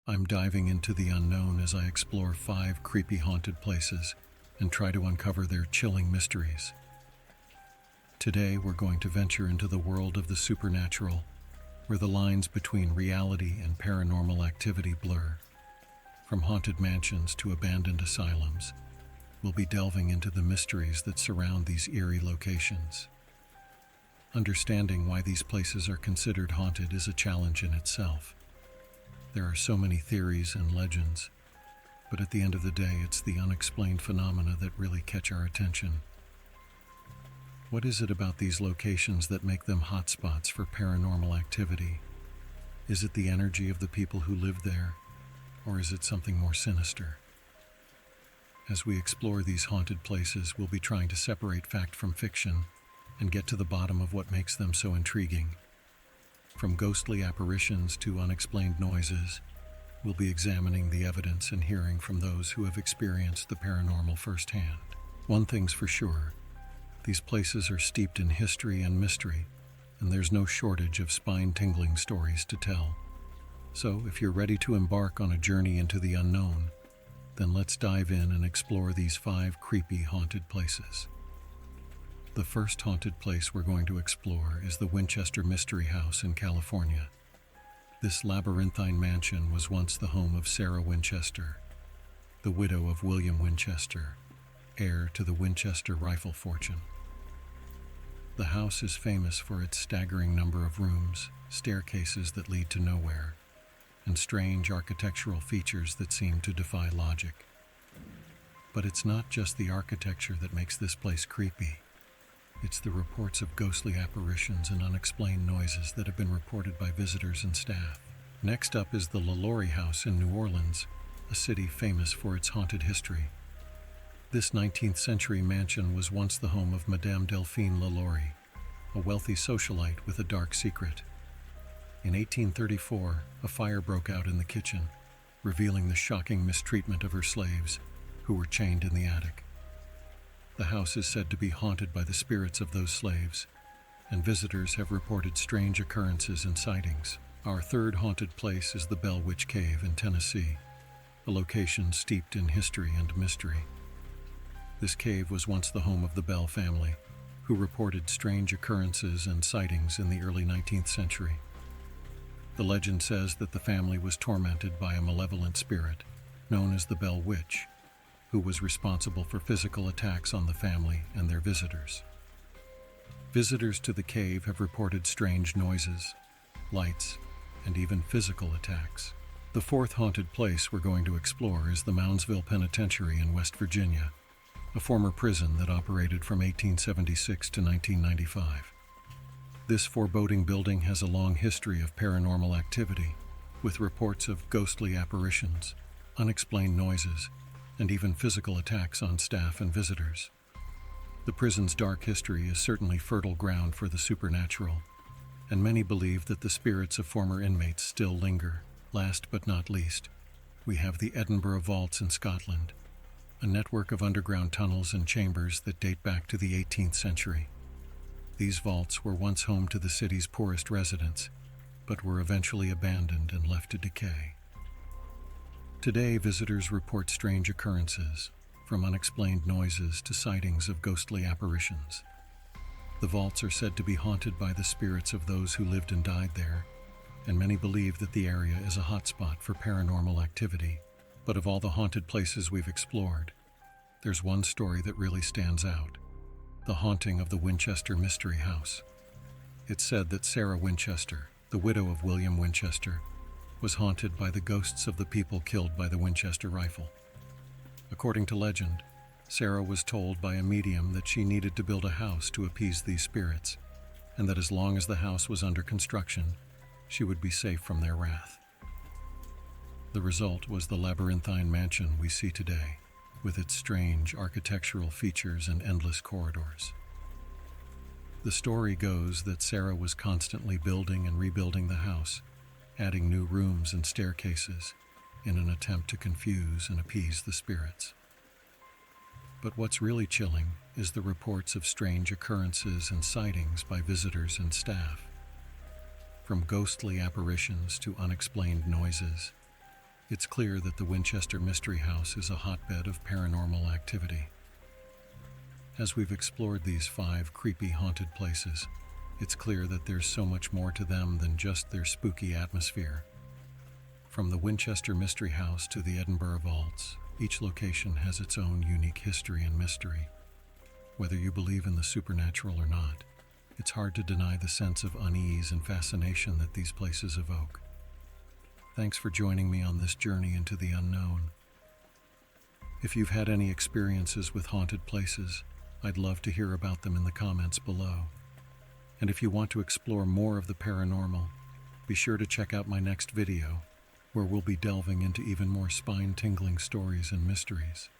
I'm diving into the unknown as I explore 5 creepy haunted places and try to uncover their chilling mysteries. Today, we're going to venture into the world of the supernatural, where the lines between reality and paranormal activity blur. From haunted mansions to abandoned asylums, we'll be delving into the mysteries that surround these eerie locations. Understanding why these places are considered haunted is a challenge in itself. There are so many theories and legends, but at the end of the day, it's the unexplained phenomena that really catch our attention. What is it about these locations that make them hotspots for paranormal activity? Is it the energy of the people who live there, or is it something more sinister? As we explore these haunted places, we'll be trying to separate fact from fiction and get to the bottom of what makes them so intriguing. From ghostly apparitions to unexplained noises, we'll be examining the evidence and hearing from those who have experienced the paranormal firsthand. One thing's for sure, these places are steeped in history and mystery, and there's no shortage of spine-tingling stories to tell. So, if you're ready to embark on a journey into the unknown, then let's dive in and explore these 5 creepy haunted places. The first haunted place we're going to explore is the Winchester Mystery House in California. This labyrinthine mansion was once the home of Sarah Winchester, the widow of William Winchester, heir to the Winchester rifle fortune. The house is famous for its staggering number of rooms, staircases that lead to nowhere, and strange architectural features that seem to defy logic. But it's not just the architecture that makes this place creepy. It's the reports of ghostly apparitions and unexplained noises that have been reported by visitors and staff. Next up is the LaLaurie House in New Orleans, a city famous for its haunted history. This 19th century mansion was once the home of Madame Delphine LaLaurie, a wealthy socialite with a dark secret. In 1834, a fire broke out in the kitchen, revealing the shocking mistreatment of her slaves, who were chained in the attic. The house is said to be haunted by the spirits of those slaves, and visitors have reported strange occurrences and sightings. Our third haunted place is the Bell Witch Cave in Tennessee, a location steeped in history and mystery. This cave was once the home of the Bell family, who reported strange occurrences and sightings in the early 19th century. The legend says that the family was tormented by a malevolent spirit, known as the Bell Witch, who was responsible for physical attacks on the family and their visitors. Visitors to the cave have reported strange noises, lights, and even physical attacks. The fourth haunted place we're going to explore is the Moundsville Penitentiary in West Virginia, a former prison that operated from 1876 to 1995. This foreboding building has a long history of paranormal activity, with reports of ghostly apparitions, unexplained noises, and even physical attacks on staff and visitors. The prison's dark history is certainly fertile ground for the supernatural, and many believe that the spirits of former inmates still linger. Last but not least, we have the Edinburgh Vaults in Scotland, a network of underground tunnels and chambers that date back to the 18th century. These vaults were once home to the city's poorest residents, but were eventually abandoned and left to decay. Today, visitors report strange occurrences, from unexplained noises to sightings of ghostly apparitions. The vaults are said to be haunted by the spirits of those who lived and died there, and many believe that the area is a hotspot for paranormal activity. But of all the haunted places we've explored, there's one story that really stands out: the haunting of the Winchester Mystery House. It's said that Sarah Winchester, the widow of William Winchester, was haunted by the ghosts of the people killed by the Winchester rifle. According to legend, Sarah was told by a medium that she needed to build a house to appease these spirits, and that as long as the house was under construction, she would be safe from their wrath. The result was the labyrinthine mansion we see today, with its strange architectural features and endless corridors. The story goes that Sarah was constantly building and rebuilding the house, adding new rooms and staircases in an attempt to confuse and appease the spirits. But what's really chilling is the reports of strange occurrences and sightings by visitors and staff. From ghostly apparitions to unexplained noises, It's clear that the Winchester Mystery House is a hotbed of paranormal activity. As we've explored these 5 creepy haunted places, it's clear that there's so much more to them than just their spooky atmosphere. From the Winchester Mystery House to the Edinburgh Vaults, each location has its own unique history and mystery. Whether you believe in the supernatural or not, it's hard to deny the sense of unease and fascination that these places evoke. Thanks for joining me on this journey into the unknown. If you've had any experiences with haunted places, I'd love to hear about them in the comments below. And if you want to explore more of the paranormal, be sure to check out my next video, where we'll be delving into even more spine-tingling stories and mysteries.